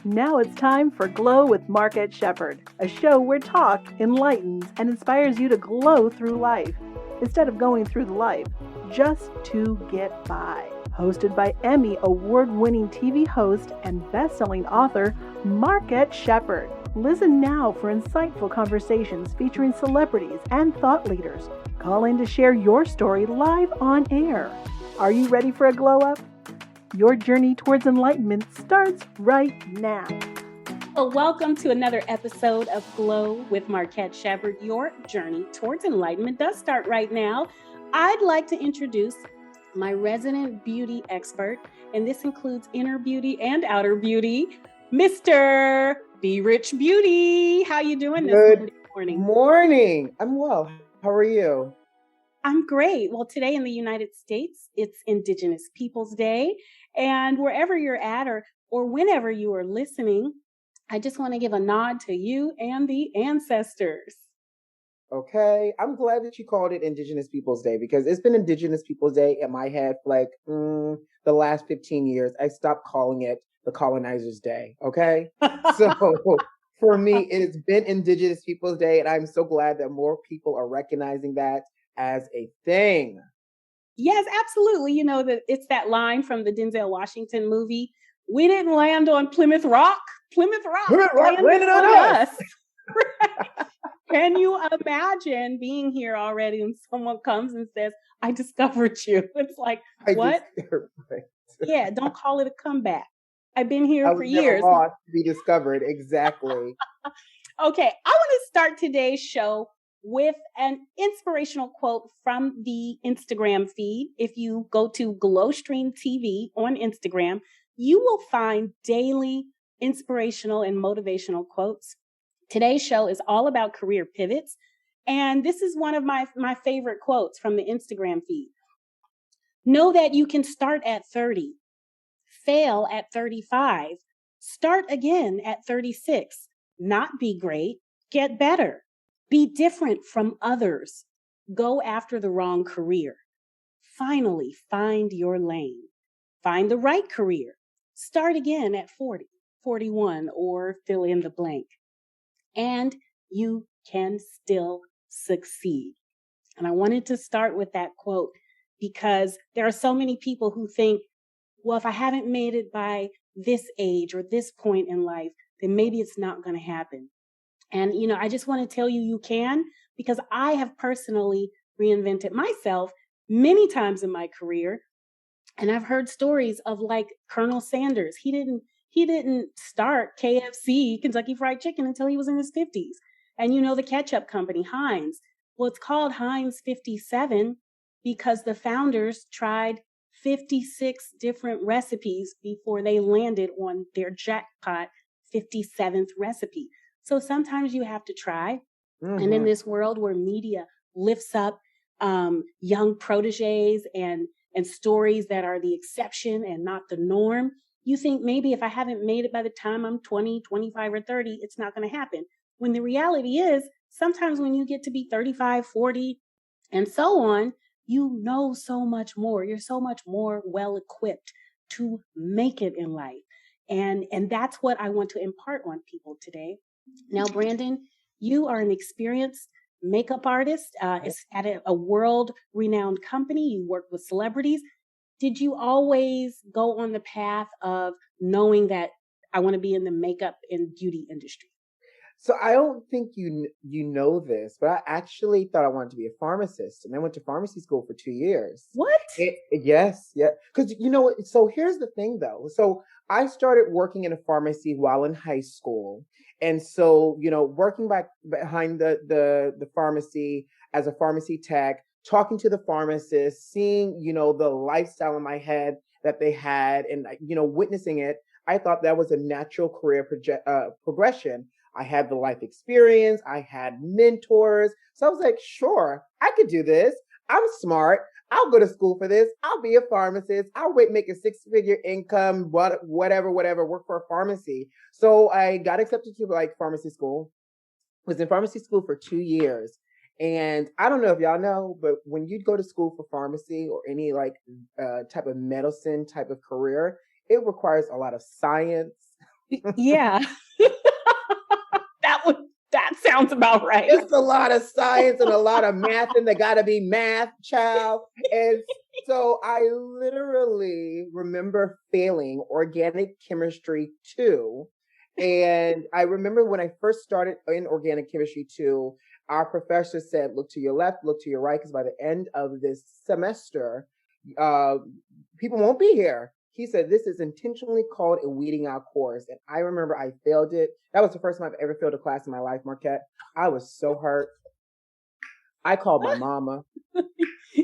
Now it's time for Glow with Markette Sheppard, a show where talk enlightens and inspires you to glow through life instead of going through the life just to get by. Hosted by Emmy award-winning TV host and best-selling author Markette Sheppard. Listen now for insightful conversations featuring celebrities and thought leaders. Call in to share your story live on air. Are you ready for a glow up? Your journey towards enlightenment starts right now. Well, welcome to another episode of Glow with Markette Sheppard. Your journey towards enlightenment does start right now. I'd like to introduce my resident beauty expert, and this includes inner beauty and outer beauty, Mr. Be Rich Beauty. How you doing this morning? Morning. I'm well. How are you? I'm great. Well, today in the United States, it's Indigenous Peoples Day. And wherever you're at or whenever you are listening, I just want to give a nod to you and the ancestors. Okay. I'm glad that you called it Indigenous Peoples Day because it's been Indigenous Peoples Day in my head for like the last 15 years. I stopped calling it the Colonizers Day. Okay. So for me, it's been Indigenous Peoples Day, and I'm so glad that more people are recognizing that as a thing. Yes, absolutely. You know, it's that line from the Denzel Washington movie. We didn't land on Plymouth Rock. Plymouth Rock landed on us. Can you imagine being here already and someone comes and says, I discovered you? It's like, what? Yeah, don't call it a comeback. I've been here for years. Lost to be discovered. Exactly. Okay, I want to start today's show with an inspirational quote from the Instagram feed. If you go to Glowstream TV on Instagram, you will find daily inspirational and motivational quotes. Today's show is all about career pivots. And this is one of my favorite quotes from the Instagram feed. Know that you can start at 30, fail at 35, start again at 36, not be great, get better. Be different from others. Go after the wrong career. Finally, find your lane. Find the right career. Start again at 40, 41, or fill in the blank. And you can still succeed. And I wanted to start with that quote because there are so many people who think, well, if I haven't made it by this age or this point in life, then maybe it's not going to happen. And, you know, I just want to tell you, you can, because I have personally reinvented myself many times in my career. And I've heard stories of like Colonel Sanders. He didn't start KFC, Kentucky Fried Chicken, until he was in his 50s. And, you know, the ketchup company, Heinz. Well, it's called Heinz 57 because the founders tried 56 different recipes before they landed on their jackpot 57th recipe. So sometimes you have to try. Mm-hmm. And in this world where media lifts up young proteges and stories that are the exception and not the norm, you think maybe if I haven't made it by the time I'm 20, 25, or 30, it's not going to happen. When the reality is, sometimes when you get to be 35, 40, and so on, you know so much more. You're so much more well-equipped to make it in life. And that's what I want to impart on people today. Now, Brandon, you are an experienced makeup artist. It's at a world-renowned company. You work with celebrities. Did you always go on the path of knowing that I want to be in the makeup and beauty industry? So I don't think you know this, but I actually thought I wanted to be a pharmacist, and I went to pharmacy school for 2 years. What? Yes, yeah. Because you know what? So here's the thing, though. So I started working in a pharmacy while in high school, and so you know, working behind the pharmacy as a pharmacy tech, talking to the pharmacist, seeing you know the lifestyle in my head that they had, and you know, witnessing it, I thought that was a natural career progression. I had the life experience. I had mentors. So I was like, sure, I could do this. I'm smart. I'll go to school for this. I'll be a pharmacist. I'll make a 6-figure income, whatever, work for a pharmacy. So I got accepted to like pharmacy school, was in pharmacy school for 2 years. And I don't know if y'all know, but when you go to school for pharmacy or any like type of medicine type of career, it requires a lot of science, Yeah. That sounds about right. It's a lot of science and a lot of math, and they gotta be math, child. And so I literally remember failing organic chemistry 2. And I remember when I first started in organic chemistry 2, our professor said, look to your left, look to your right, because by the end of this semester, uh, people won't be here. He said, this is intentionally called a weeding out course. And I remember I failed it. That was the first time I've ever failed a class in my life, Markette. I was so hurt. I called my mama.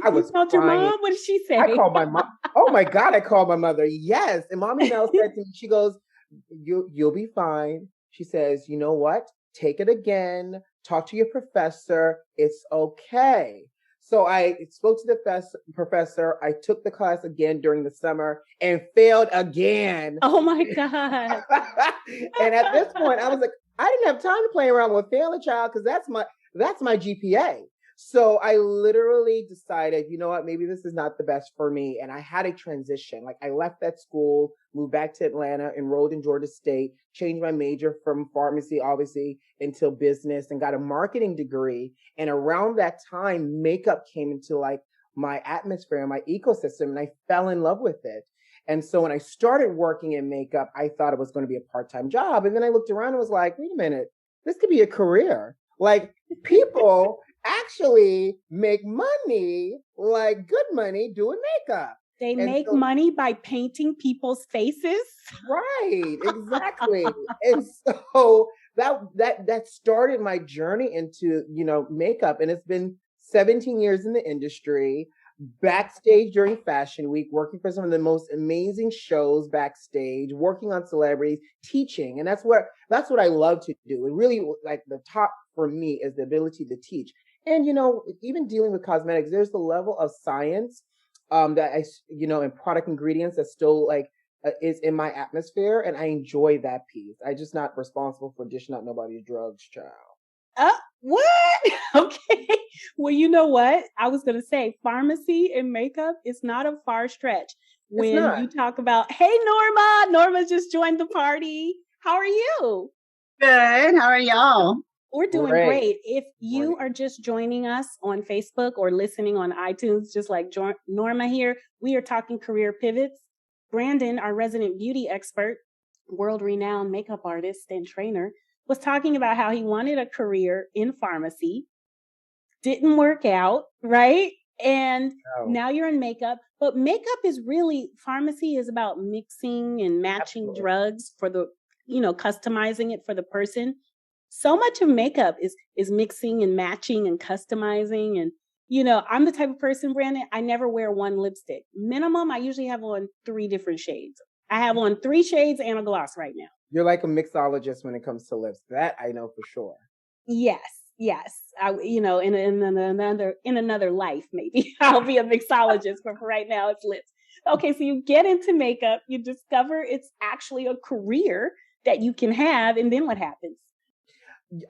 I was called crying. Your mom? What did she say? I called my mom. Oh my God, I called my mother. Yes. And Mommy Mel said to me, she goes, you'll be fine. She says, you know what? Take it again. Talk to your professor. It's okay. So I spoke to the professor. I took the class again during the summer and failed again. Oh my God. And at this point, I was like, I didn't have time to play around with failing, child, because that's my GPA. So I literally decided, you know what, maybe this is not the best for me. And I had a transition. Like I left that school, moved back to Atlanta, enrolled in Georgia State, changed my major from pharmacy, obviously, into business, and got a marketing degree. And around that time, makeup came into like my atmosphere and my ecosystem, and I fell in love with it. And so when I started working in makeup, I thought it was going to be a part-time job. And then I looked around and was like, wait a minute, this could be a career. Like people actually make money, like good money, doing makeup. They make money by painting people's faces. Right, exactly. And so that started my journey into, makeup. And it's been 17 years in the industry, backstage during Fashion Week, working for some of the most amazing shows backstage, working on celebrities, teaching. And that's what I love to do. And really, like, the top for me is the ability to teach. And, even dealing with cosmetics, there's the level of science that and product ingredients that still is in my atmosphere. And I enjoy that piece. I'm just not responsible for dishing out nobody's drugs, child. What? Okay. Well, you know what? I was going to say pharmacy and makeup is not a far stretch. When you talk about, hey, Norma just joined the party. How are you? Good. How are y'all? We're doing great. If you are just joining us on Facebook or listening on iTunes, just like Norma here, we are talking career pivots. Brandon, our resident beauty expert, world-renowned makeup artist and trainer, was talking about how he wanted a career in pharmacy. Didn't work out, right? And now you're in makeup. But makeup is really, pharmacy is about mixing and matching drugs for the, customizing it for the person. So much of makeup is mixing and matching and customizing. And, I'm the type of person, Brandon, I never wear one lipstick. Minimum, I usually have on 3 different shades. I have on 3 shades and a gloss right now. You're like a mixologist when it comes to lips. That I know for sure. Yes. In another life, maybe I'll be a mixologist, but for right now it's lips. Okay. So you get into makeup, you discover it's actually a career that you can have. And then what happens?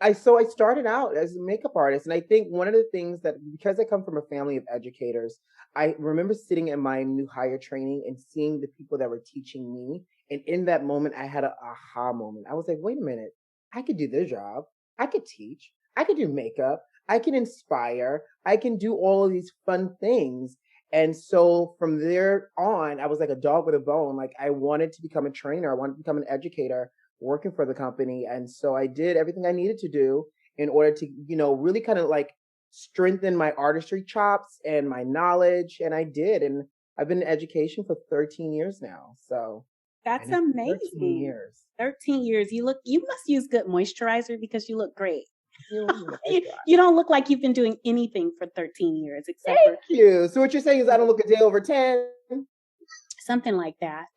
I started out as a makeup artist. And I think one of the things that, because I come from a family of educators, I remember sitting in my new hire training and seeing the people that were teaching me. And in that moment, I had an aha moment. I was like, wait a minute, I could do this job. I could teach. I could do makeup. I can inspire. I can do all of these fun things. And so from there on, I was like a dog with a bone. Like I wanted to become a trainer. I wanted to become an educator working for the company. And so I did everything I needed to do in order to, really kind of like strengthen my artistry chops and my knowledge. And I did. And I've been in education for 13 years now. So that's amazing. 13 years. 13 years. You must use good moisturizer because you look great. You don't look like you've been doing anything for 13 years except Thank you. So what you're saying is I don't look a day over 10? Something like that.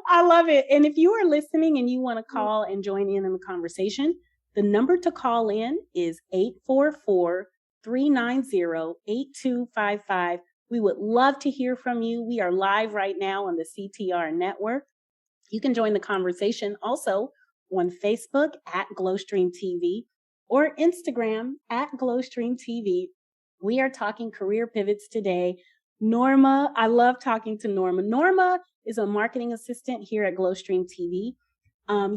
I love it. And if you are listening and you want to call and join in the conversation, the number to call in is 844-390-8255. We would love to hear from you. We are live right now on the CTR network. You can join the conversation also on Facebook at Glowstream TV or Instagram at Glowstream TV. We are talking career pivots today Norma. I love talking to Norma. Norma is a marketing assistant here at Glowstream TV.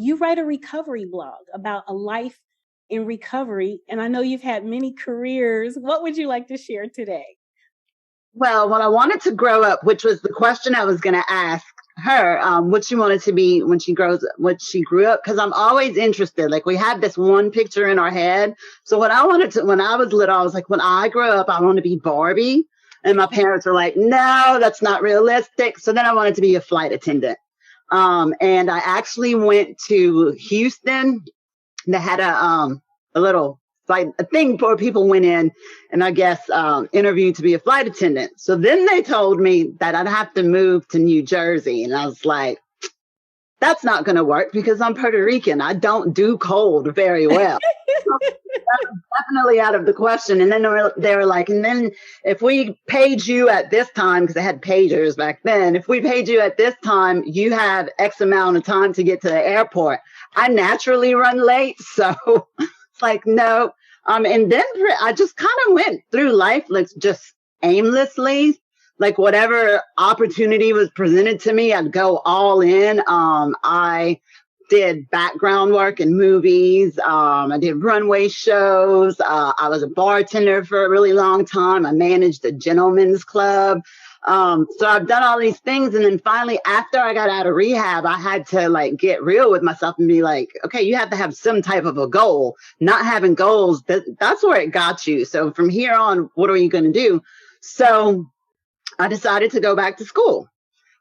You write a recovery blog about a life in recovery, and I know you've had many careers. What would you like to share today? Well, when I wanted to grow up, which was the question I was going to ask her, what she wanted to be when she grows up, what she grew up, because I'm always interested. Like, we had this one picture in our head. So what I wanted to, when I was little, I was like, when I grow up, I want to be Barbie. And my parents were like, no, that's not realistic. So then I wanted to be a flight attendant. And I actually went to Houston. They had a little flight, a thing where people went in and I guess interviewed to be a flight attendant. So then they told me that I'd have to move to New Jersey. And I was like, that's not going to work because I'm Puerto Rican. I don't do cold very well. That was definitely out of the question. And then they were like, and then if we paid you at this time, because they had pagers back then, if we paid you at this time, you have X amount of time to get to the airport. I naturally run late. So it's like, no. And then I just kind of went through life like just aimlessly. Like whatever opportunity was presented to me, I'd go all in. I did background work in movies. I did runway shows. I was a bartender for a really long time. I managed a gentleman's club. So I've done all these things. And then finally, after I got out of rehab, I had to like get real with myself and be like, okay, you have to have some type of a goal. Not having goals, that's where it got you. So from here on, what are you going to do? So I decided to go back to school.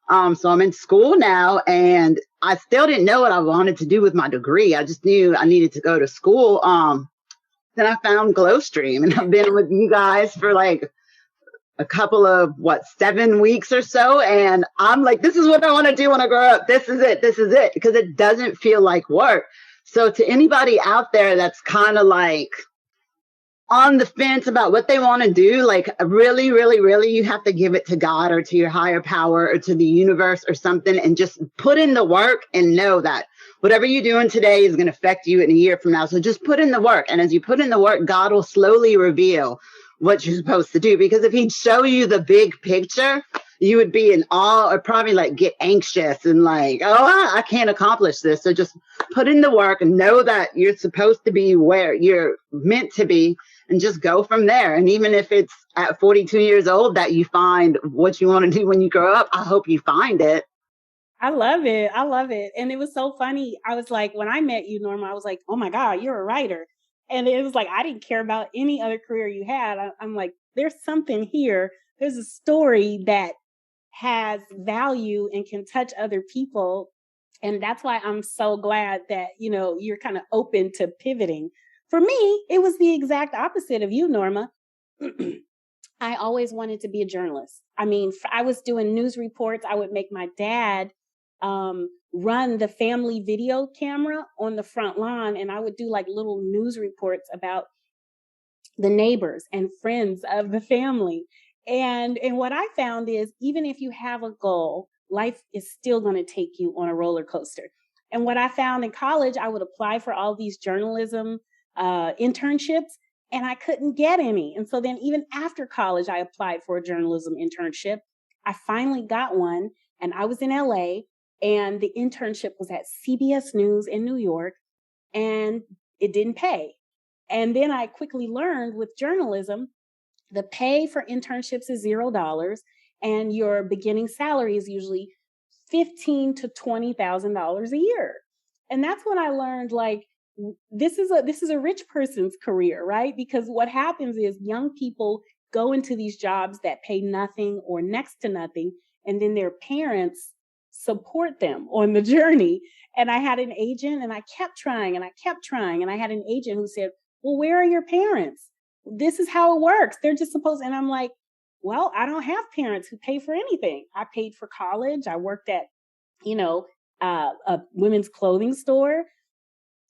So I'm in school now and I still didn't know what I wanted to do with my degree. I just knew I needed to go to school. Then I found Glowstream and I've been with you guys for like a couple of 7 weeks or so. And I'm like, this is what I want to do when I grow up. This is it. This is it. Because it doesn't feel like work. So to anybody out there that's kind of like on the fence about what they want to do, like really, really, really, you have to give it to God or to your higher power or to the universe or something and just put in the work and know that whatever you're doing today is going to affect you in a year from now. So just put in the work. And as you put in the work, God will slowly reveal what you're supposed to do. Because if he'd show you the big picture, you would be in awe or probably like get anxious and like, oh, I can't accomplish this. So just put in the work and know that you're supposed to be where you're meant to be and just go from there. And even if it's at 42 years old that you find what you want to do when you grow up, I hope you find it. I love it. I love it. And it was so funny. I was like, when I met you, Norma, I was like, oh my God, you're a writer. And it was like, I didn't care about any other career you had. I'm like, there's something here. There's a story that has value and can touch other people. And that's why I'm so glad that, you're kind of open to pivoting. For me, it was the exact opposite of you, Norma. I always wanted to be a journalist. I mean, I was doing news reports. I would make my dad run the family video camera on the front lawn, and I would do like little news reports about the neighbors and friends of the family. And what I found is even if you have a goal, life is still going to take you on a roller coaster. And what I found in college, I would apply for all these journalism internships, and I couldn't get any. And so then even after college, I applied for a journalism internship. I finally got one, and I was in LA, and the internship was at CBS News in New York, and it didn't pay. And then I quickly learned with journalism, the pay for internships is $0, and your beginning salary is usually $15,000 to $20,000 a year. And that's when I learned, like, this is a rich person's career, right? Because what happens is young people go into these jobs that pay nothing or next to nothing, and then their parents support them on the journey. And I had an agent, and I kept trying, and I kept trying, and I had an agent who said, well, where are your parents? This is how it works. They're just supposed, and I'm like, well, I don't have parents who pay for anything. I paid for college. I worked at, a women's clothing store.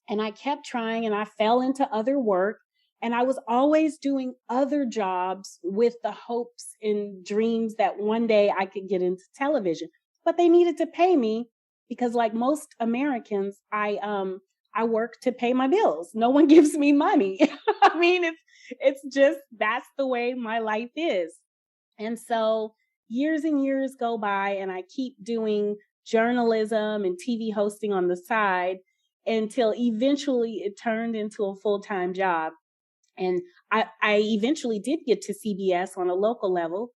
And I kept trying, and I fell into other work, and I was always doing other jobs with the hopes and dreams that one day I could get into television, but they needed to pay me because, like most Americans, I work to pay my bills. No one gives me money. I mean, it's just, that's the way my life is. And so years and years go by and I keep doing journalism and TV hosting on the side until eventually it turned into a full-time job. And I eventually did get to CBS on a local level.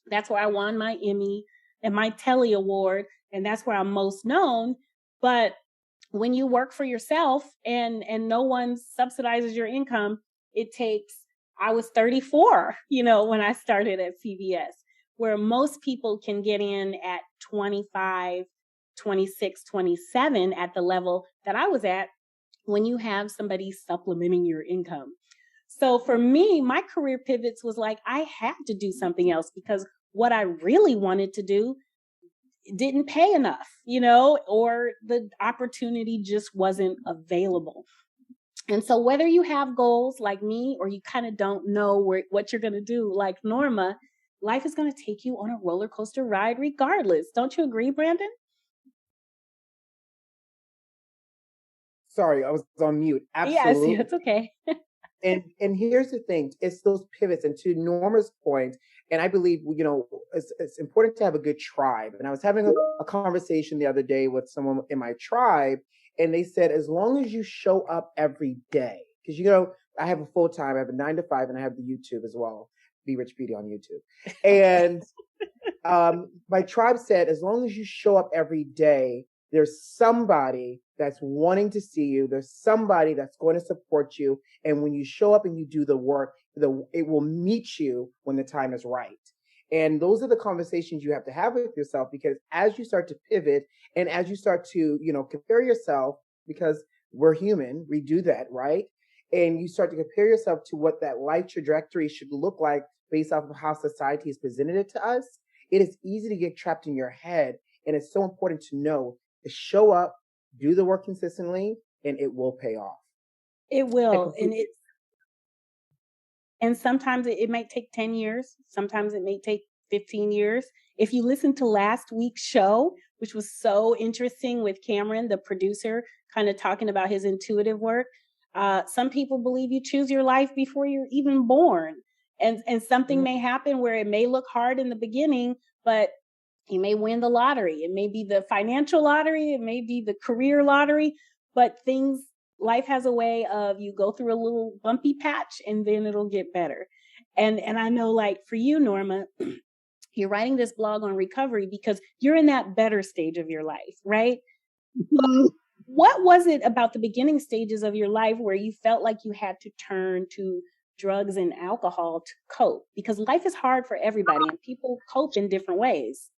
That's where I won my Emmy and my Telly Award, and that's where I'm most known. But when you work for yourself and no one subsidizes your income, I was 34, when I started at CBS, where most people can get in at 25, 26, 27 at the level that I was at when you have somebody supplementing your income. So for me, my career pivots was like, I had to do something else because what I really wanted to do didn't pay enough, or the opportunity just wasn't available. And so whether you have goals like me or you kind of don't know what you're going to do like Norma, life is going to take you on a roller coaster ride regardless. Don't you agree, Brandon? Sorry, I was on mute. Absolutely. Yes, it's okay. And here's the thing, it's those pivots. And to Norma's point, and I believe, it's important to have a good tribe. And I was having a conversation the other day with someone in my tribe, and they said, as long as you show up every day, because, I have a full-time, I have a 9 to 5, and I have the YouTube as well, Be Rich Beauty on YouTube. And my tribe said, as long as you show up every day, there's somebody that's wanting to see you. There's somebody that's going to support you. And when you show up and you do the work, it will meet you when the time is right. And those are the conversations you have to have with yourself, because as you start to pivot and as you start to, compare yourself, because we're human, we do that, right? And you start to compare yourself to what that life trajectory should look like based off of how society has presented it to us. It is easy to get trapped in your head. And it's so important to know to show up, do the work consistently, and it will pay off. It will. And sometimes it might take 10 years. Sometimes it may take 15 years. If you listen to last week's show, which was so interesting with Cameron, the producer, kind of talking about his intuitive work, some people believe you choose your life before you're even born. And something may happen where it may look hard in the beginning, but you may win the lottery. It may be the financial lottery. It may be the career lottery, but life has a way of you go through a little bumpy patch and then it'll get better. And I know, like for you, Norma, you're writing this blog on recovery because you're in that better stage of your life, right? What was it about the beginning stages of your life where you felt like you had to turn to drugs and alcohol to cope? Because life is hard for everybody and people cope in different ways.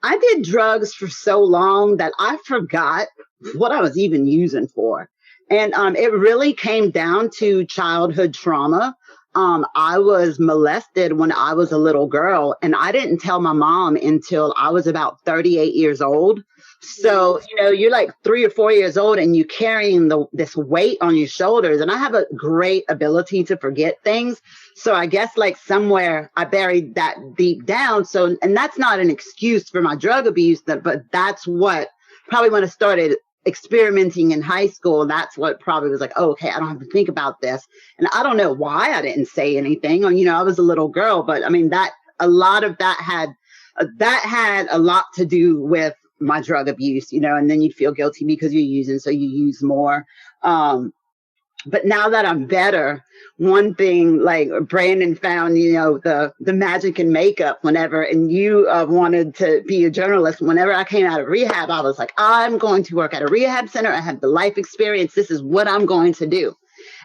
I did drugs for so long that I forgot what I was even using for. And it really came down to childhood trauma. I was molested when I was a little girl, and I didn't tell my mom until I was about 38 years old. So, you're like 3 or 4 years old and you're carrying this weight on your shoulders. And I have a great ability to forget things. So I guess like somewhere I buried that deep down. So, and that's not an excuse for my drug abuse, but that's what probably when I started experimenting in high school, that's what probably was like, oh, okay, I don't have to think about this. And I don't know why I didn't say anything. I was a little girl, but I mean, a lot of that had a lot to do with my drug abuse, and then you'd feel guilty because you're using, so you use more. But now that I'm better, one thing like Brandon found, the magic in makeup whenever, and you wanted to be a journalist. Whenever I came out of rehab, I was like, I'm going to work at a rehab center. I have the life experience. This is what I'm going to do.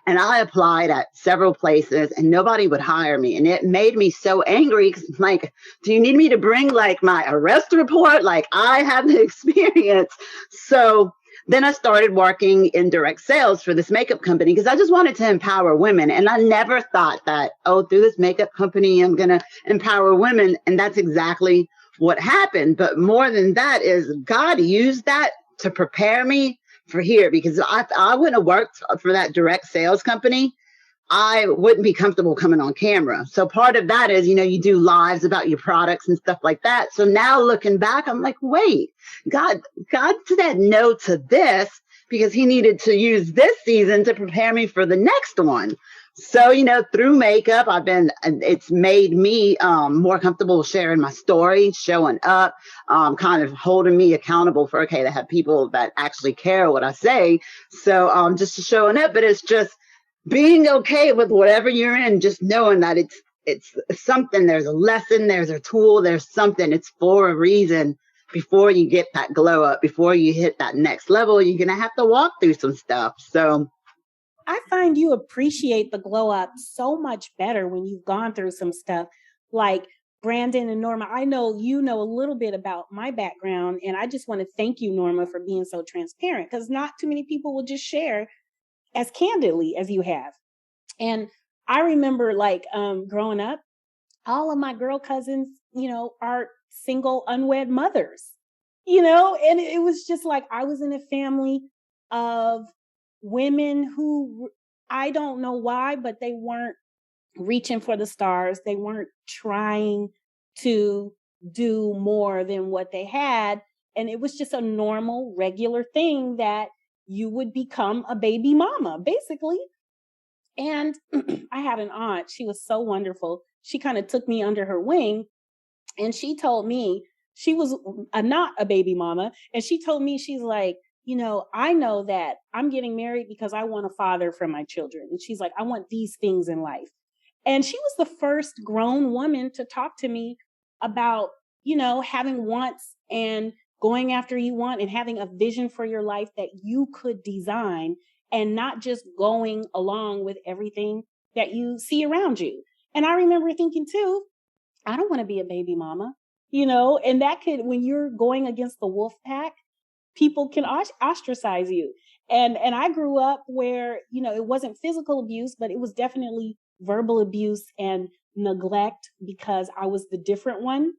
And I applied at several places and nobody would hire me. And it made me so angry. Like, do you need me to bring like my arrest report? Like I have the experience. So then I started working in direct sales for this makeup company because I just wanted to empower women. And I never thought that, through this makeup company, I'm going to empower women. And that's exactly what happened. But more than that is God used that to prepare me for here, because I wouldn't have worked for that direct sales company. I wouldn't be comfortable coming on camera. So part of that is, you do lives about your products and stuff like that. So now looking back, I'm like, wait, God said no to this because he needed to use this season to prepare me for the next one. So, through makeup, it's made me more comfortable sharing my story, showing up, kind of holding me accountable for, okay, to have people that actually care what I say. So just showing up, but it's just being okay with whatever you're in, just knowing that it's something, there's a lesson, there's a tool, there's something, it's for a reason. Before you get that glow up, before you hit that next level, you're going to have to walk through some stuff. So I find you appreciate the glow up so much better when you've gone through some stuff. Like Brandon and Norma, I know you know a little bit about my background, and I just want to thank you, Norma, for being so transparent, because not too many people will just share as candidly as you have. And I remember growing up, all of my girl cousins, are single unwed mothers, and it was just like I was in a family of women who, I don't know why, but they weren't reaching for the stars. They weren't trying to do more than what they had. And it was just a normal, regular thing that you would become a baby mama, basically. And I had an aunt. She was so wonderful. She kind of took me under her wing, and she told me she was not a baby mama. And she told me, she's like, I know that I'm getting married because I want a father for my children. And she's like, I want these things in life. And she was the first grown woman to talk to me about, having wants and going after you want and having a vision for your life that you could design, and not just going along with everything that you see around you. And I remember thinking too, I don't want to be a baby mama, and that could, when you're going against the wolf pack, people can ostracize you. And I grew up where, it wasn't physical abuse, but it was definitely verbal abuse and neglect because I was the different one.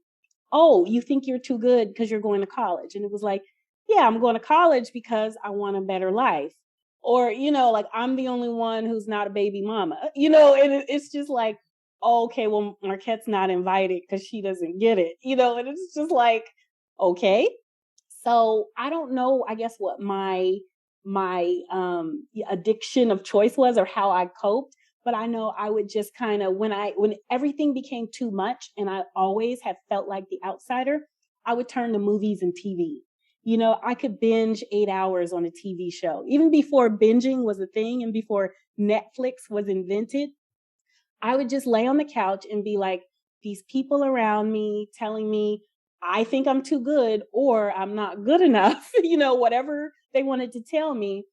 Oh, you think you're too good because you're going to college. And it was like, yeah, I'm going to college because I want a better life. Or, I'm the only one who's not a baby mama, and it's just like, oh, okay, well, Marquette's not invited because she doesn't get it, and it's just like, okay. So I don't know, I guess, what my addiction of choice was or how I coped. But I know I would just kind of, when everything became too much and I always have felt like the outsider, I would turn to movies and TV. I could binge 8 hours on a TV show. Even before binging was a thing and before Netflix was invented, I would just lay on the couch and be like, these people around me telling me I think I'm too good or I'm not good enough, whatever they wanted to tell me,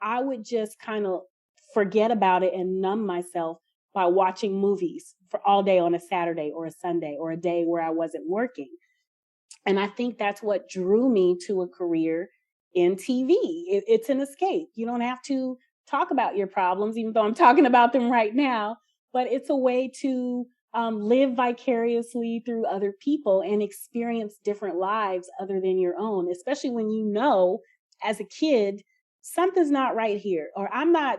I would just kind of forget about it and numb myself by watching movies for all day on a Saturday or a Sunday or a day where I wasn't working. And I think that's what drew me to a career in TV. It's an escape. You don't have to talk about your problems, even though I'm talking about them right now, but it's a way to live vicariously through other people and experience different lives other than your own, especially when as a kid, something's not right here, or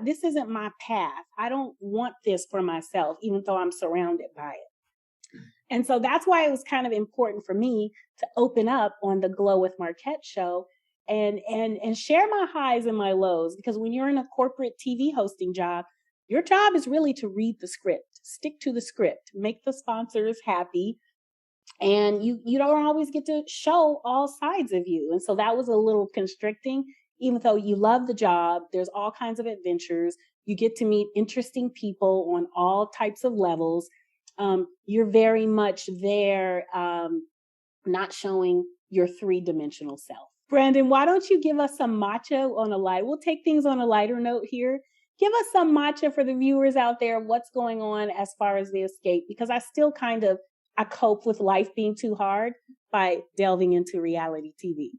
this isn't my path. I don't want this for myself, even though I'm surrounded by it. And so that's why it was kind of important for me to open up on the Glow with Markette show and share my highs and my lows, because when you're in a corporate TV hosting job, your job is really to read the script, stick to the script, make the sponsors happy. And you don't always get to show all sides of you. And so that was a little constricting, even though you love the job. There's all kinds of adventures. You get to meet interesting people on all types of levels. You're very much there, not showing your three-dimensional self. Brandon, why don't you give us some matcha on a light? We'll take things on a lighter note here. Give us some matcha for the viewers out there. What's going on as far as the escape? Because I still I cope with life being too hard by delving into reality TV.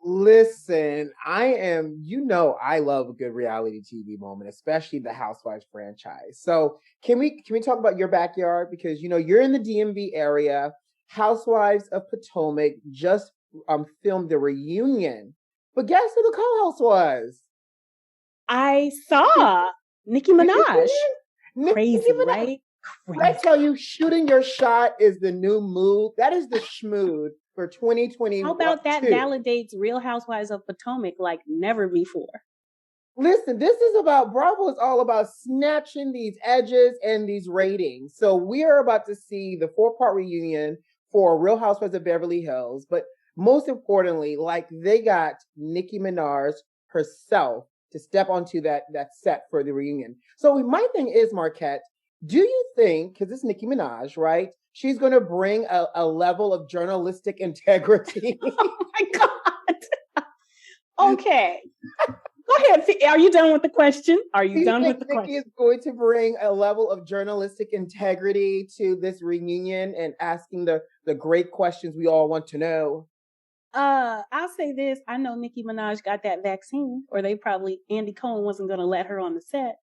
Listen, I love a good reality TV moment, especially the Housewives franchise. So can we talk about your backyard? Because, you're in the DMV area. Housewives of Potomac just filmed the reunion. But guess who the co-host was? I saw Nicki Minaj. Crazy, Minaj. right? Crazy. I tell you, shooting your shot is the new move. That is the schmood for 2020. How about that validates Real Housewives of Potomac like never before? Listen, this is about Bravo is all about snatching these edges and these ratings. So we are about to see the 4-part reunion for Real Housewives of Beverly Hills. But most importantly, like they got Nicki Minaj herself to step onto that set for the reunion. So my thing is, Markette, do you think, because it's Nicki Minaj, right? She's going to bring a level of journalistic integrity. Oh my God. Okay. Go ahead. Are you done with the question? Are you done with the Nikki question? is going to bring a level of journalistic integrity to this reunion and asking the great questions we all want to know? I'll say this. I know Nicki Minaj got that vaccine, or Andy Cohen wasn't going to let her on the set.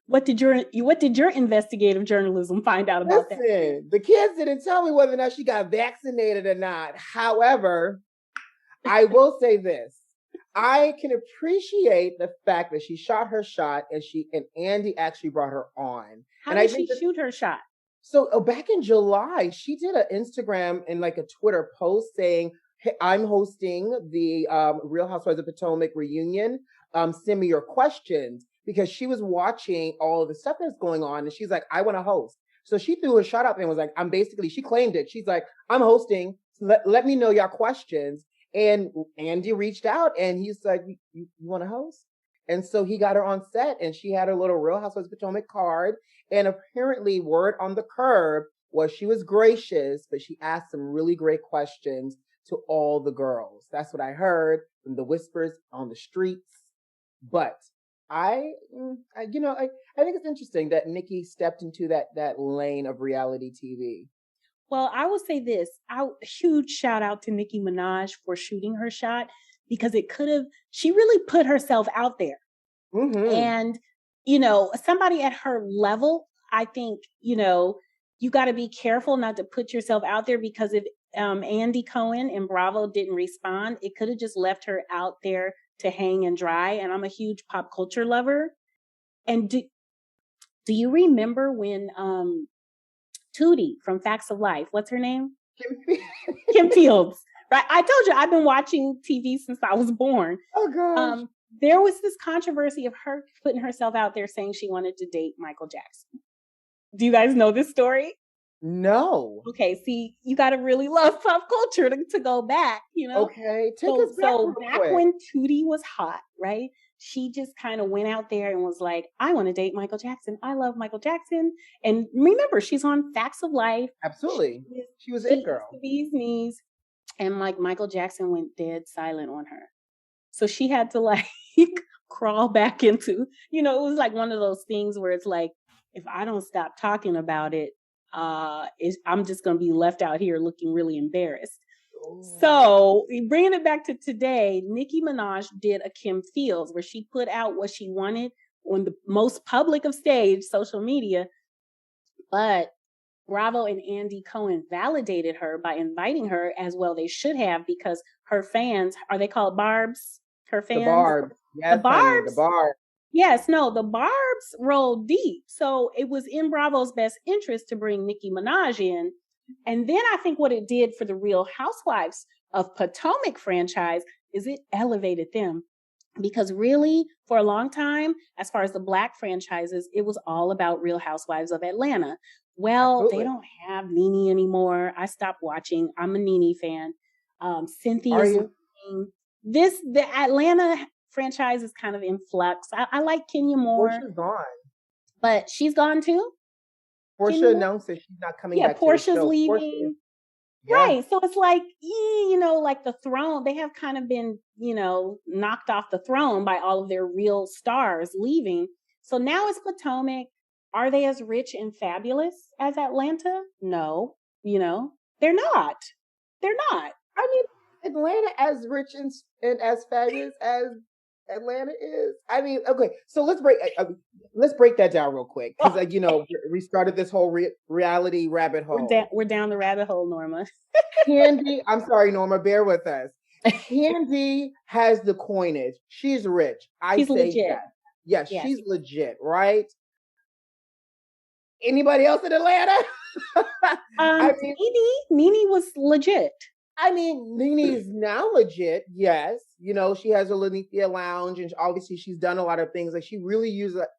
What did your investigative journalism find out about that? Listen, the kids didn't tell me whether or not she got vaccinated or not. However, I will say this. I can appreciate the fact that she shot her shot and Andy actually brought her on. How did she shoot her shot? So back in July, she did an Instagram and like a Twitter post saying, "Hey, I'm hosting the Real Housewives of Potomac reunion. Send me your questions," because she was watching all of the stuff that's going on. And she's like, "I want to host." So she threw her shot up and was like, she claimed it. She's like, "I'm hosting. So let me know your questions." And Andy reached out and he's like, you want to host? And so he got her on set and she had her little Real Housewives of Potomac card. And apparently word on the curb was she was gracious, but she asked some really great questions to all the girls. That's what I heard from the whispers on the streets. But I think it's interesting that Nicki stepped into that lane of reality TV. Well, I will say this. Huge shout out to Nicki Minaj for shooting her shot, because she really put herself out there. Mm-hmm. And, somebody at her level, I think, you got to be careful not to put yourself out there, because if Andy Cohen and Bravo didn't respond, it could have just left her out there to hang and dry. And I'm a huge pop culture lover. And do you remember when Tootie from Facts of Life, what's her name? Kim Fields. Right. I told you I've been watching TV since I was born. Oh gosh. There was this controversy of her putting herself out there saying she wanted to date Michael Jackson. Do you guys know this story? No. Okay, see, you got to really love pop culture to go back, Okay, take us back real back quick. when Tootie was hot, right? She just kind of went out there and was like, I want to date Michael Jackson. I love Michael Jackson. And remember, she's on Facts of Life. Absolutely. She was it girl. Bee's knees. And like Michael Jackson went dead silent on her. So she had to like crawl back into, it was like one of those things where it's like, if I don't stop talking about it, I'm just going to be left out here looking really embarrassed. Ooh. So bringing it back to today, Nicki Minaj did a Kim Fields where she put out what she wanted on the most public of stage, social media. But Bravo and Andy Cohen validated her by inviting her, as well they should have, because her fans, are they called Barbs? Her fans? The Barbs. Yes, the Barbs. Honey, the Barbs. Yes, no, the Barbs rolled deep. So it was in Bravo's best interest to bring Nicki Minaj in. And then I think what it did for the Real Housewives of Potomac franchise is it elevated them. Because really, for a long time, as far as the Black franchises, it was all about Real Housewives of Atlanta. Well, Absolutely. They don't have Nene anymore. I stopped watching. I'm a Nene fan. Cynthia's the Atlanta franchise is kind of in flux. I like Kenya more. Portia's gone. But she's gone too? Portia announced that she's not coming back. Yeah, Portia's leaving. Yeah. Right. So it's like, like the throne, they have kind of been, knocked off the throne by all of their real stars leaving. So now it's Potomac. Are they as rich and fabulous as Atlanta? No, they're not. They're not. I mean, Atlanta as rich and as fabulous as Atlanta is. I mean, okay, so let's break that down real quick, because we started this whole reality rabbit hole. We're down the rabbit hole, Norma. Candy, I'm sorry, Norma, bear with us. Candy has the coinage. She's rich. She's legit. That. Yes, she's legit, right? Anybody else in Atlanta? Nene was legit. I mean, Nene's now legit, yes. You know, she has a Lenithia Lounge, and obviously she's done a lot of things. Like, she really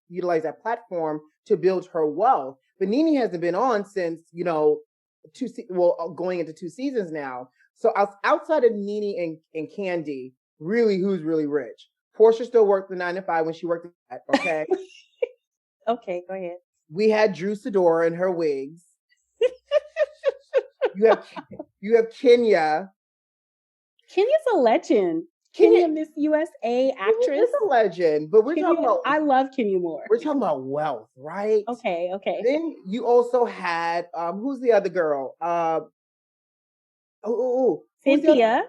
utilized that platform to build her wealth. But Nene hasn't been on since, you know, going into 2 seasons now. So outside of Nene and Candy, really, who's really rich? Portia still worked the 9 to 5 when she worked at that, okay? Okay, go ahead. We had Drew Sidora and her wigs. You have Kenya. Kenya's a legend. Kenya, Miss USA actress. She's a legend, but we're talking about. I love Kenya Moore. We're talking about wealth, right? Okay. Then you also had who's the other girl? Cynthia.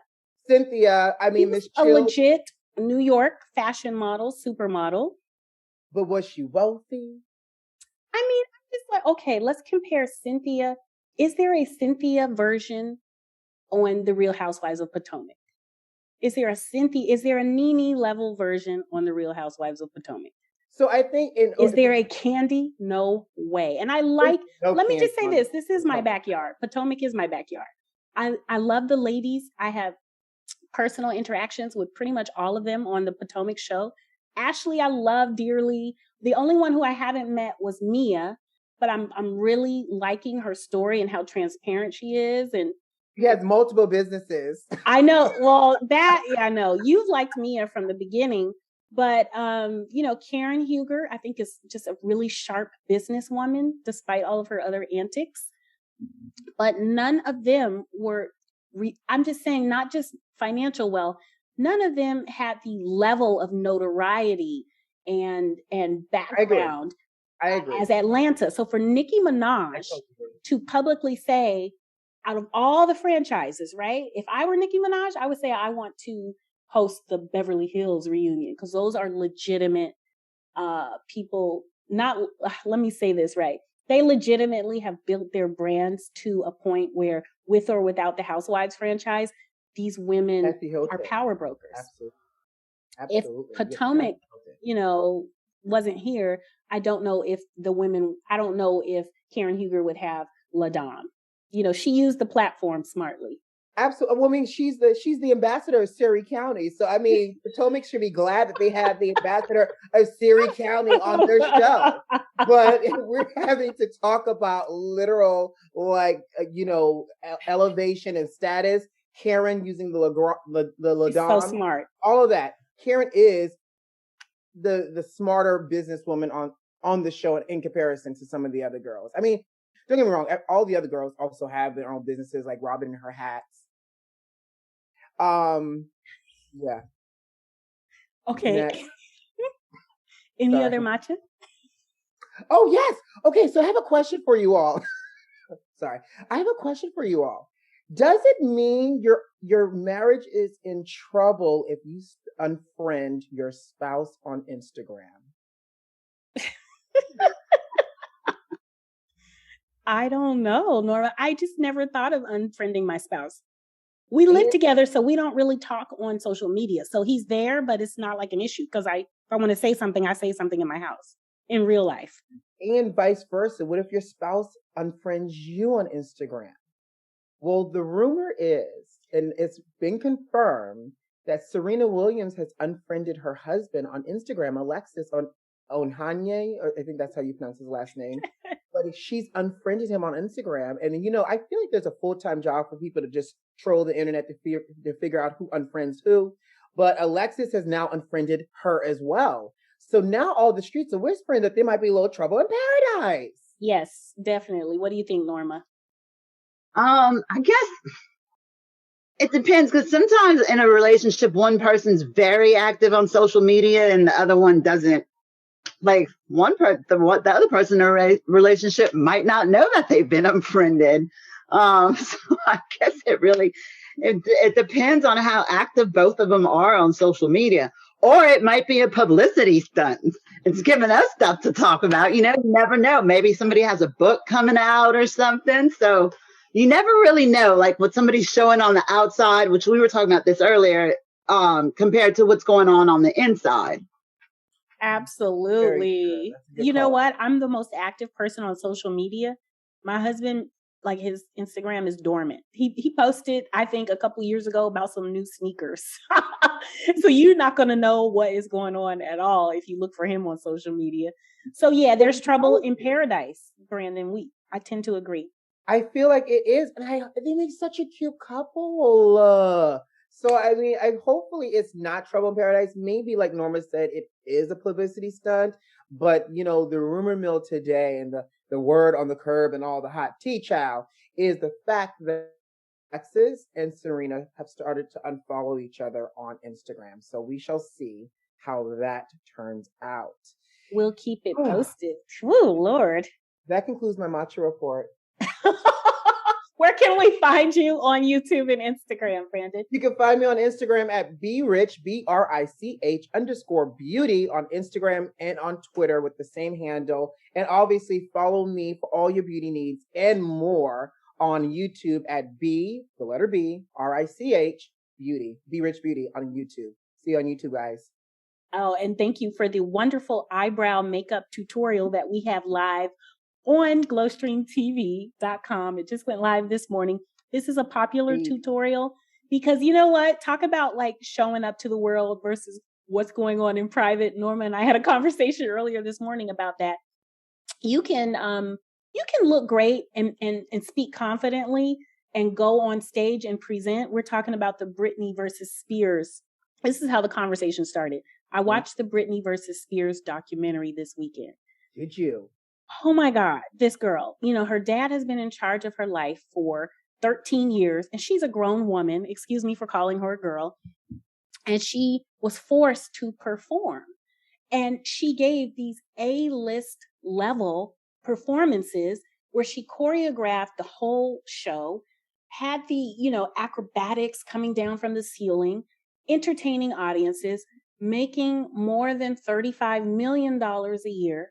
Cynthia. I mean, Miss a legit New York fashion model, supermodel. But was she wealthy? I mean, I'm just like, okay, let's compare Cynthia. Is there a Cynthia version on The Real Housewives of Potomac? Is there a Nene level version on The Real Housewives of Potomac? So I think is there a Candy? No way. And I like, let me just say this. This is my backyard. Potomac is my backyard. I love the ladies. I have personal interactions with pretty much all of them on the Potomac show. Ashley, I love dearly. The only one who I haven't met was Mia, but I'm really liking her story and how transparent she is. And she has multiple businesses. I know. Well, I know. You've liked Mia from the beginning, but you know, Karen Huger, I think, is just a really sharp businesswoman, despite all of her other antics. But none of them were. I'm just saying, not just financial wealth. None of them had the level of notoriety and background I agree. As Atlanta. So for Nicki Minaj to publicly say, out of all the franchises, right? If I were Nicki Minaj, I would say I want to host the Beverly Hills reunion, because those are legitimate people. Let me say this right. They legitimately have built their brands to a point where, with or without the Housewives franchise, these women are power brokers. Absolutely. If Potomac, you know, wasn't here, I don't know if Karen Huger would have LaDon. You know, she used the platform smartly. Absolutely. Well, I mean, she's the ambassador of Surrey County. So, I mean, Potomac should be glad that they have the ambassador of Surrey County on their show. But we're having to talk about literal, like, you know, elevation and status. Karen using the LaDon. So smart. All of that. Karen is the smarter businesswoman on the show in comparison to some of the other girls. I mean, don't get me wrong, all the other girls also have their own businesses, like Robin and her hats. Yeah. Okay. Any other matcha? Oh, yes. Okay, so I have a question for you all. Sorry. I have a question for you all. Does it mean your marriage is in trouble if you unfriend your spouse on Instagram? I don't know, Norma. I just never thought of unfriending my spouse. We live together, so we don't really talk on social media. So he's there, but it's not like an issue, because if I want to say something, I say something in my house, in real life. And vice versa. What if your spouse unfriends you on Instagram? Well, the rumor is, and it's been confirmed, that Serena Williams has unfriended her husband on Instagram, Alexis Onhanye, or I think that's how you pronounce his last name. But she's unfriended him on Instagram. And, you know, I feel like there's a full-time job for people to just troll the internet to figure out who unfriends who. But Alexis has now unfriended her as well. So now all the streets are whispering that there might be a little trouble in paradise. Yes, definitely. What do you think, Norma? I guess it depends, because sometimes in a relationship, one person's very active on social media and the other one doesn't. Like the other person in a relationship might not know that they've been unfriended. So I guess it depends on how active both of them are on social media. Or it might be a publicity stunt. It's giving us stuff to talk about. You know, you never know. Maybe somebody has a book coming out or something. So you never really know, like, what somebody's showing on the outside, which we were talking about this earlier, compared to what's going on the inside. Absolutely. You know what? I'm the most active person on social media. My husband like his Instagram is dormant. He posted, I think, a couple years ago about some new sneakers. So you're not going to know what is going on at all if you look for him on social media. So yeah, there's trouble in paradise, Brandon. I tend to agree. I feel like it is, and they make such a cute couple. So I mean, hopefully it's not trouble in paradise. Maybe, like Norma said, it is a publicity stunt. But the rumor mill today and the word on the curb and all the hot tea chow is the fact that Alexis and Serena have started to unfollow each other on Instagram. So we shall see how that turns out. We'll keep it posted. Woo, Lord. That concludes my matcha report. Where can we find you on YouTube and Instagram, Brandon? You can find me on Instagram at BRich, BRICH_beauty on Instagram and on Twitter with the same handle. And obviously follow me for all your beauty needs and more on YouTube at the letter B, RICH, beauty, BRich Beauty on YouTube. See you on YouTube, guys. Oh, and thank you for the wonderful eyebrow makeup tutorial that we have live on glowstreamtv.com. It just went live this morning. This is a popular tutorial because you know what? Talk about like showing up to the world versus what's going on in private. Norma and I had a conversation earlier this morning about that. You can look great and speak confidently and go on stage and present. We're talking about the Britney versus Spears. This is how the conversation started. I watched the Britney versus Spears documentary this weekend. Did you? Oh my God, this girl, her dad has been in charge of her life for 13 years and she's a grown woman. Excuse me for calling her a girl. And she was forced to perform. And she gave these A-list level performances where she choreographed the whole show, had the, acrobatics coming down from the ceiling, entertaining audiences, making more than $35 million a year.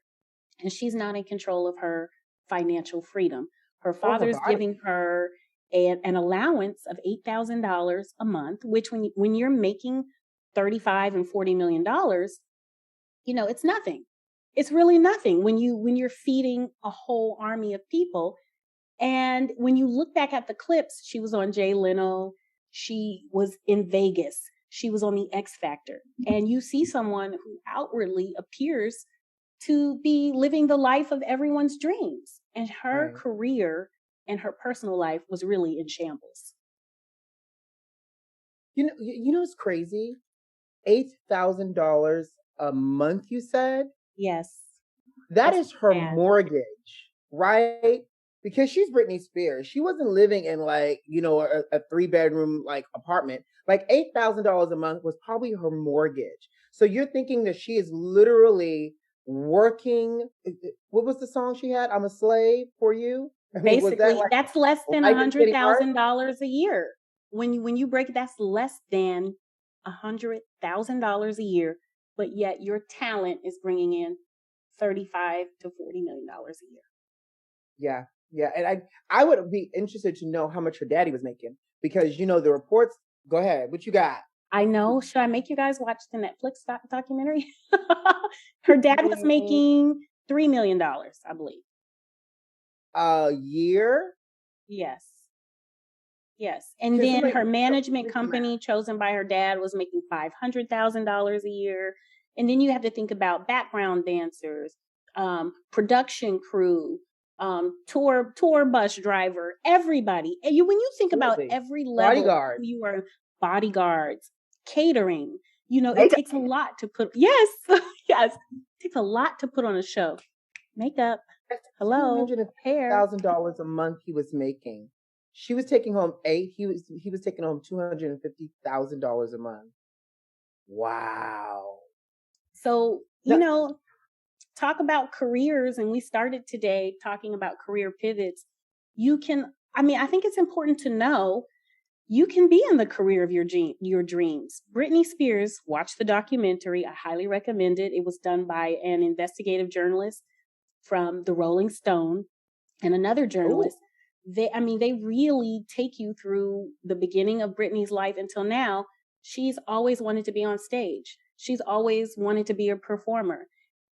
And she's not in control of her financial freedom. Her father's giving her an allowance of $8,000 a month, which when you're making $35 and $40 million, it's nothing. It's really nothing when you're feeding a whole army of people. And when you look back at the clips, she was on Jay Leno. She was in Vegas. She was on the X Factor. And you see someone who outwardly appears to be living the life of everyone's dreams. And her career and her personal life was really in shambles. You know what's crazy? $8,000 a month, you said? Yes. That is her mortgage, right? Because she's Britney Spears. She wasn't living in a 3-bedroom apartment. Like $8,000 a month was probably her mortgage. So you're thinking that she is literally working. What was the song she had? I'm a slave for you. Basically, that's less than $100,000 a year. When you break it, that's less than $100,000 a year, but yet your talent is bringing in $35 to $40 million a year. Yeah, and I would be interested to know how much her daddy was making because the reports. Go ahead, what you got? I know. Should I make you guys watch the Netflix documentary? Her dad was making $3 million, I believe. A year? Yes. And then her management company chosen by her dad was making $500,000 a year. And then you have to think about background dancers, production crew, tour bus driver, everybody. And when you think about every level, you are bodyguards, catering, it takes a lot to put. Yes. It takes a lot to put on a show. Makeup. Hello. Hair. $1,000 a month he was making. She was taking home he was taking home $250,000 a month. Wow. So, talk about careers, and we started today talking about career pivots. I think it's important to know you can be in the career of your dreams. Britney Spears, watch the documentary. I highly recommend it. It was done by an investigative journalist from the Rolling Stone and another journalist. They really take you through the beginning of Britney's life until now. She's always wanted to be on stage. She's always wanted to be a performer.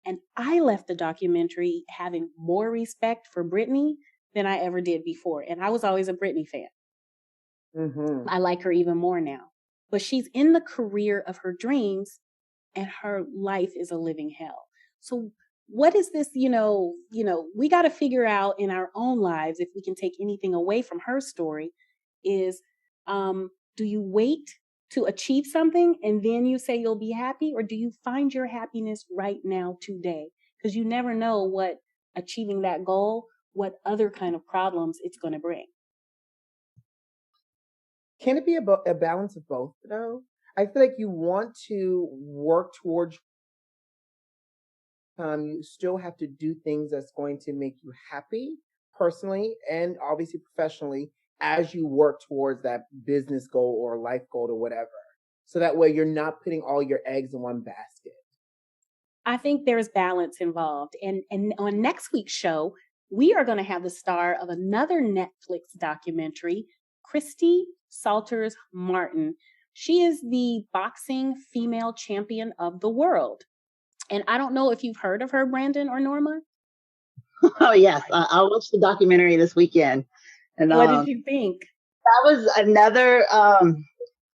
And I left the documentary having more respect for Britney than I ever did before. And I was always a Britney fan. Mm-hmm. I like her even more now. But she's in the career of her dreams, and her life is a living hell. So what is this, we got to figure out in our own lives, if we can take anything away from her story, is do you wait to achieve something and then you say you'll be happy? Or do you find your happiness right now today? Because you never know what achieving that goal, what other kind of problems it's going to bring. Can it be a balance of both, though? I feel like you want to work towards, you still have to do things that's going to make you happy personally and obviously professionally as you work towards that business goal or life goal or whatever. So that way you're not putting all your eggs in one basket. I think there's balance involved. And on next week's show, we are going to have the star of another Netflix documentary, Christy Salters Martin. She is the boxing female champion of the world. And I don't know if you've heard of her, Brandon or Norma. Oh, yes. I watched the documentary this weekend. And what did you think? That was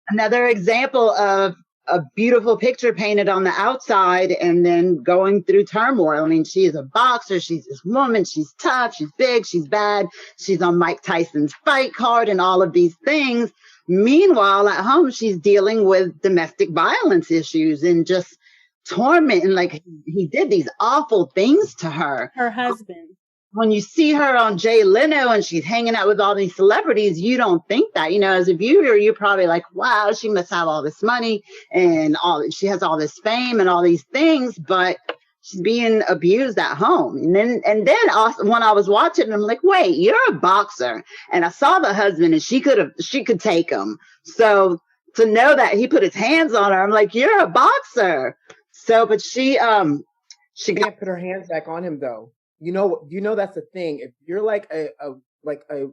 another example of a beautiful picture painted on the outside and then going through turmoil. I mean, she is a boxer. She's this woman. She's tough. She's big. She's bad. She's on Mike Tyson's fight card and all of these things. Meanwhile, at home, she's dealing with domestic violence issues and just torment. And like, he did these awful things to her. Her husband. When you see her on Jay Leno and she's hanging out with all these celebrities, you don't think that, as a viewer, you're probably like, wow, she must have all this money and she has all this fame and all these things, but she's being abused at home. And then also, when I was watching, I'm like, wait, you're a boxer. And I saw the husband and she could take him. So to know that he put his hands on her, I'm like, you're a boxer. So, but she can't put her hands back on him though. You know that's the thing. If you're like a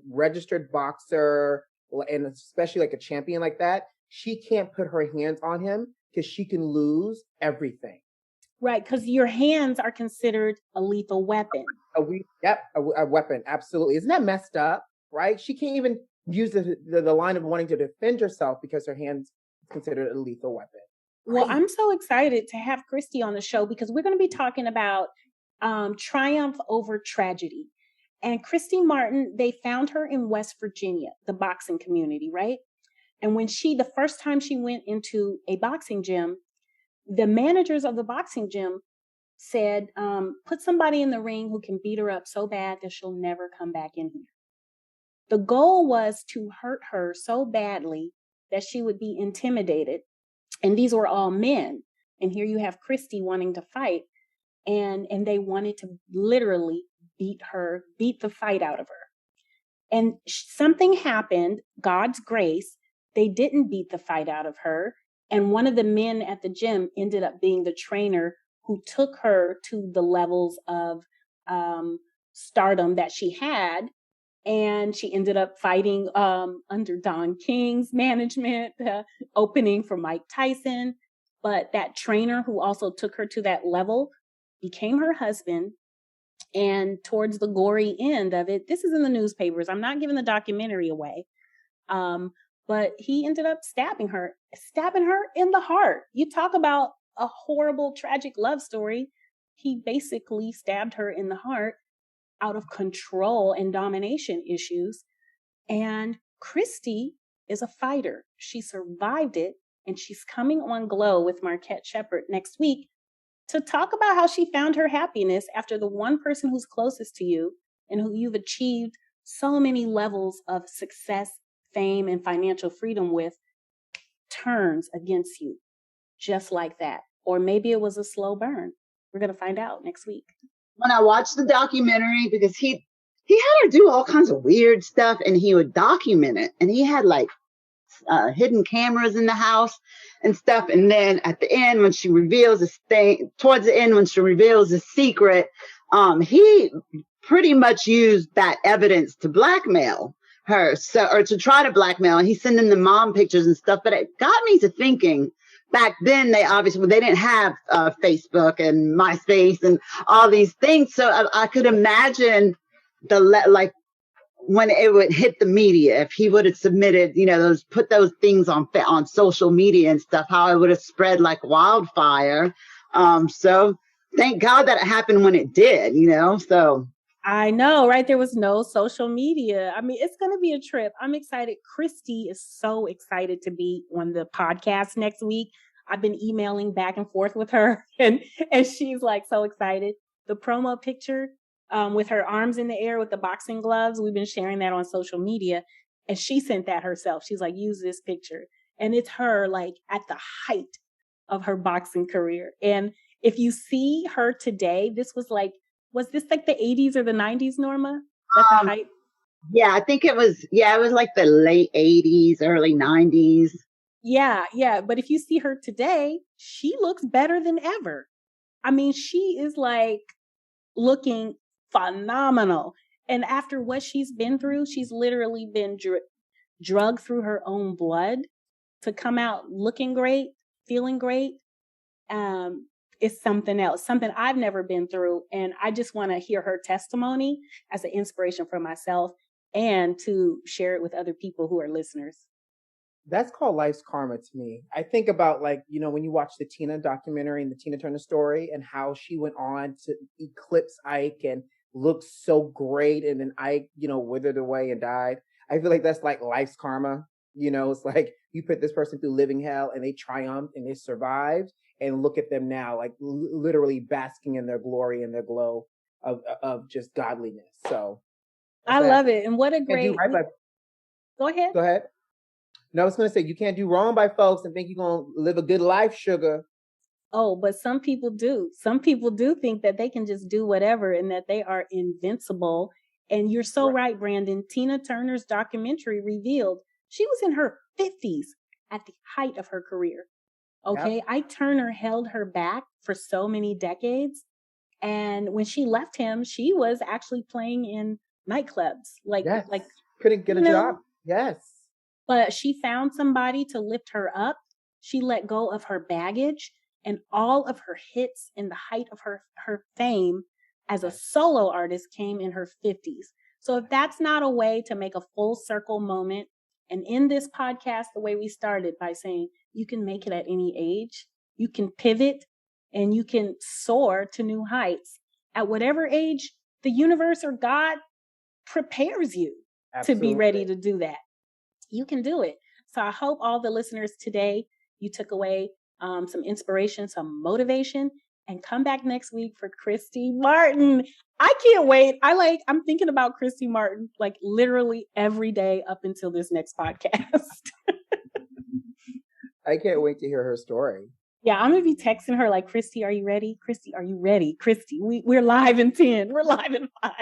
registered boxer and especially like a champion like that, she can't put her hands on him because she can lose everything. Right, because your hands are considered a lethal weapon. A weapon, absolutely. Isn't that messed up? Right? She can't even use the line of wanting to defend herself because her hands is considered a lethal weapon. Well, I'm so excited to have Christy on the show because we're going to be talking about triumph over tragedy. And Christy Martin, they found her in West Virginia, the boxing community, right? And when the first time she went into a boxing gym, the managers of the boxing gym said, put somebody in the ring who can beat her up so bad that she'll never come back in here. The goal was to hurt her so badly that she would be intimidated. And these were all men. And here you have Christy wanting to fight. And they wanted to literally beat the fight out of her. And something happened, God's grace, they didn't beat the fight out of her. And one of the men at the gym ended up being the trainer who took her to the levels of stardom that she had. And she ended up fighting under Don King's management, opening for Mike Tyson. But that trainer who also took her to that level became her husband. And towards the gory end of it, this is in the newspapers. I'm not giving the documentary away. But he ended up stabbing her in the heart. You talk about a horrible, tragic love story. He basically stabbed her in the heart out of control and domination issues. And Christy is a fighter. She survived it. And she's coming on Glow with Markette Sheppard next week to talk about how she found her happiness after the one person who's closest to you and who you've achieved so many levels of success, fame, and financial freedom with turns against you just like that. Or maybe it was a slow burn. We're going to find out next week. When I watched the documentary, because he had her do all kinds of weird stuff and he would document it. And he had like hidden cameras in the house and stuff. And then at the end, when she reveals this thing, towards the end, when she reveals the secret, he pretty much used that evidence to blackmail her, or to try to blackmail. And he's sending the mom pictures and stuff. But it got me to thinking, back then, they didn't have Facebook and MySpace and all these things. So I could imagine when it would hit the media, if he would have submitted, put those things on social media and stuff, how it would have spread like wildfire. So thank God that it happened when it did, so. I know, right? There was no social media. I mean, it's going to be a trip. I'm excited. Christy is so excited to be on the podcast next week. I've been emailing back and forth with her and she's like so excited. The promo picture with her arms in the air with the boxing gloves, we've been sharing that on social media and she sent that herself. She's like, use this picture. And it's her like at the height of her boxing career. And if you see her today, was this like the 80s or the 90s, Norma? That's the height? Yeah, I think it was like the late 80s, early 90s. Yeah. But if you see her today, she looks better than ever. I mean, she is like looking phenomenal. And after what she's been through, she's literally been drugged through her own blood to come out looking great, feeling great. Is something else, something I've never been through. And I just want to hear her testimony as an inspiration for myself and to share it with other people who are listeners. That's called life's karma to me. I think about when you watch the Tina documentary and the Tina Turner story and how she went on to eclipse Ike and looked so great. And then Ike, withered away and died. I feel like that's like life's karma. It's like you put this person through living hell and they triumphed and they survived. And look at them now, like literally basking in their glory and their glow of just godliness. So I love it. And what a great... Go ahead. Go ahead. No, I was going to say, you can't do wrong by folks and think you're going to live a good life, sugar. Oh, but some people do. Some people do think that they can just do whatever and that they are invincible. And you're so right, Brandon. Tina Turner's documentary revealed she was in her 50s at the height of her career. Okay. Yep. Ike Turner held her back for so many decades. And when she left him, she was actually playing in nightclubs. Like couldn't get a job. Yes. But she found somebody to lift her up. She let go of her baggage and all of her hits in the height of her fame as a solo artist came in her 50s. So if that's not a way to make a full circle moment and end this podcast the way we started by saying, you can make it at any age. You can pivot and you can soar to new heights. At whatever age the universe or God prepares you to be ready to do that. You can do it. So I hope all the listeners today, you took away some inspiration, some motivation, and come back next week for Christy Martin. I can't wait. I'm thinking about Christy Martin like literally every day up until this next podcast. I can't wait to hear her story. Yeah, I'm going to be texting her like, Christy, are you ready? Christy, are you ready? Christy, we're live in 10. We're live in 5.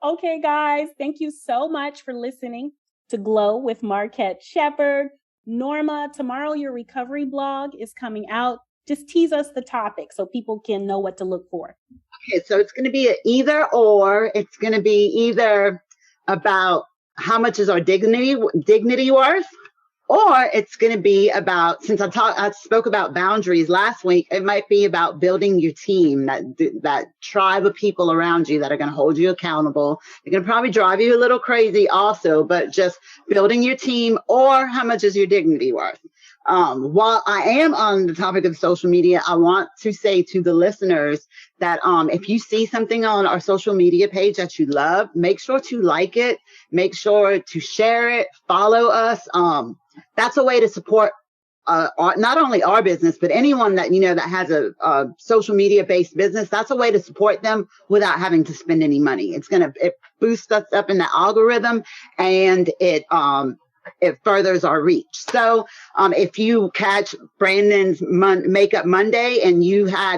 Okay, guys, thank you so much for listening to Glow with Markette Sheppard. Norma, tomorrow your recovery blog is coming out. Just tease us the topic so people can know what to look for. Okay, so it's going to be an either or. It's going to be either about how much is our dignity worth, or it's going to be about, since I spoke about boundaries last week, it might be about building your team, that tribe of people around you that are going to hold you accountable. They're going to probably drive you a little crazy also, but just building your team, or how much is your dignity worth? While I am on the topic of social media, I want to say to the listeners that if you see something on our social media page that you love, make sure to like it, make sure to share it, follow us. That's a way to support not only our business, but anyone that, that has a social media based business. That's a way to support them without having to spend any money. It boosts us up in the algorithm, and it furthers our reach. So if you catch Brandon's Makeup Monday and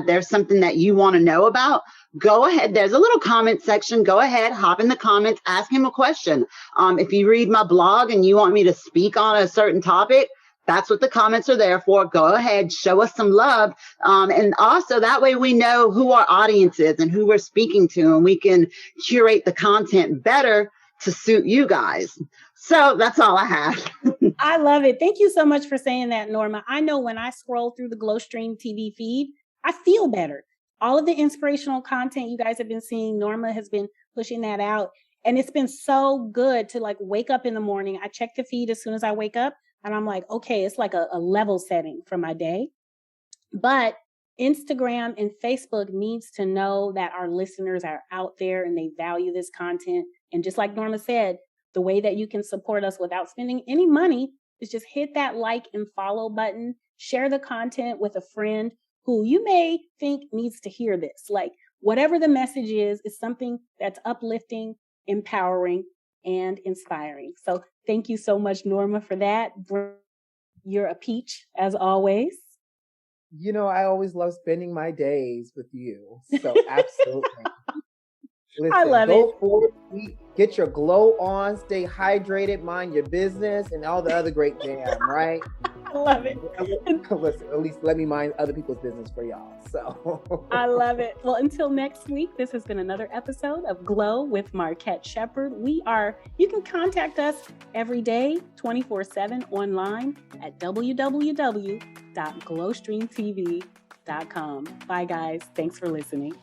there's something that you want to know about, go ahead. There's a little comment section. Go ahead, hop in the comments, ask him a question. If you read my blog and you want me to speak on a certain topic, that's what the comments are there for. Go ahead, show us some love. And also that way we know who our audience is and who we're speaking to, and we can curate the content better to suit you guys. So that's all I have. I love it. Thank you so much for saying that, Norma. I know when I scroll through the Glowstream TV feed, I feel better. All of the inspirational content you guys have been seeing, Norma has been pushing that out. And it's been so good to like wake up in the morning. I check the feed as soon as I wake up and I'm like, okay, it's like a level setting for my day. But Instagram and Facebook needs to know that our listeners are out there and they value this content. And just like Norma said, the way that you can support us without spending any money is just hit that like and follow button, share the content with a friend who you may think needs to hear this. Like whatever the message is something that's uplifting, empowering, and inspiring. So thank you so much, Norma, for that. You're a peach as always. You know, I always love spending my days with you. So absolutely. Listen, I love go it. forward, get your glow on, stay hydrated, mind your business, and all the other great jam, right? I love it. Listen, at least let me mind other people's business for y'all. So I love it. Well, until next week, this has been another episode of Glow with Markette Sheppard. You can contact us every day, 24/7 online at www.glowstreamtv.com. Bye, guys. Thanks for listening.